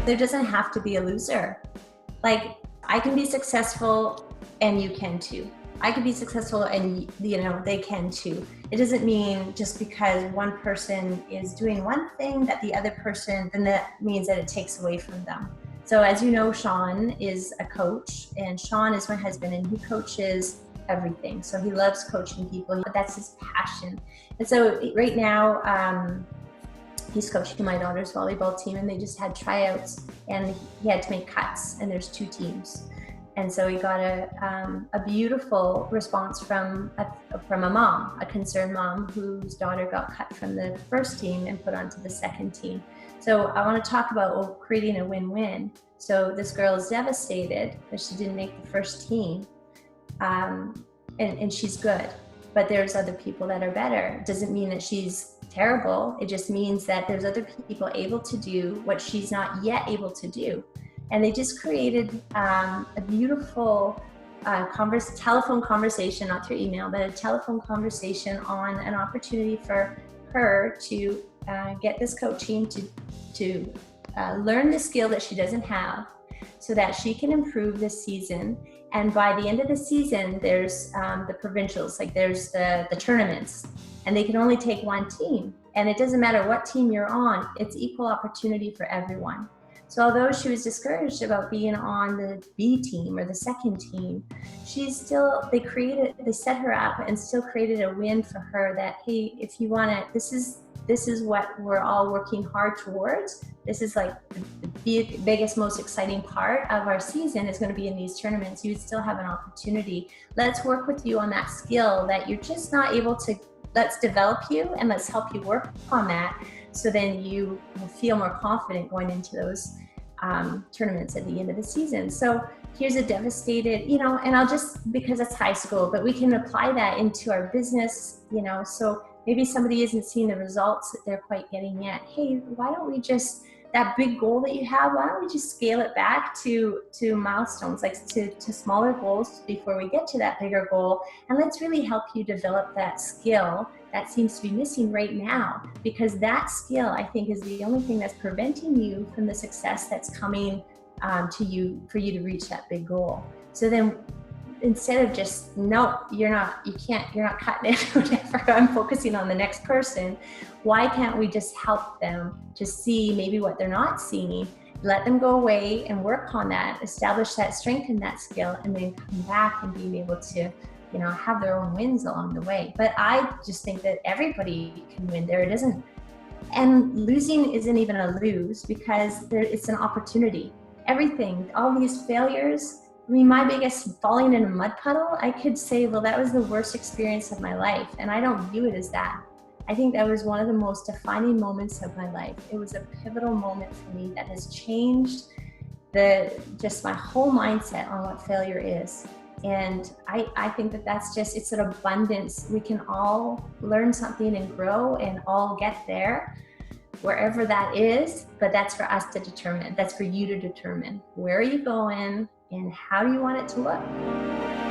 There doesn't have to be a loser. Like, I can be successful and you can too. I can be successful and they can too. It doesn't mean just because one person is doing one thing that the other person, then that means that it takes away from them. So as you know, Sean is a coach, and Sean is my husband, and he coaches everything. So he loves coaching people. That's his passion. And so right now, he's coaching my daughter's volleyball team, and they just had tryouts, and he had to make cuts, and there's 2 teams. And so he got a beautiful response from a mom, a concerned mom whose daughter got cut from the first team and put onto the second team. So I want to talk about creating a win-win. So this girl is devastated that she didn't make the first team, and she's good, but there's other people that are better. It doesn't mean that she's terrible. It just means that there's other people able to do what she's not yet able to do. And they just created a beautiful telephone conversation, not through email, but a telephone conversation on an opportunity for her to get this coaching to learn the skill that she doesn't have so that she can improve this season. And by the end of the season, there's the provincials, like there's the tournaments, and they can only take 1 team. And it doesn't matter what team you're on, it's equal opportunity for everyone. So although she was discouraged about being on the B team or the second team, they set her up and still created a win for her that, hey, if you want to, this is what we're all working hard towards. This is like the biggest, most exciting part of our season is going to be in these tournaments. You still have an opportunity. Let's work with you on that skill that you're just not able to. Let's develop you and let's help you work on that. So then you will feel more confident going into those tournaments at the end of the season. So here's a devastated, and I'll just, because it's high school, but we can apply that into our business, so maybe somebody isn't seeing the results that they're quite getting yet. Hey, why don't we just, that big goal that you have, why don't we just scale it back to milestones, like to smaller goals before we get to that bigger goal. And let's really help you develop that skill that seems to be missing right now, because that skill, I think, is the only thing that's preventing you from the success that's coming to you for you to reach that big goal. So then instead of just, no, you're not cutting it, whatever, I'm focusing on the next person. Why can't we just help them to see maybe what they're not seeing, let them go away and work on that, establish that, strengthen that skill, and then come back and being able to, have their own wins along the way. But I just think that everybody can win there. It isn't, and losing isn't even a lose, because it's an opportunity. Everything, all these failures, my biggest falling in a mud puddle, I could say, well, that was the worst experience of my life. And I don't view it as that. I think that was one of the most defining moments of my life. It was a pivotal moment for me that has changed just my whole mindset on what failure is. And I think that that's just, it's an abundance. We can all learn something and grow and all get there, wherever that is, but that's for us to determine. That's for you to determine. Where are you going and how do you want it to look?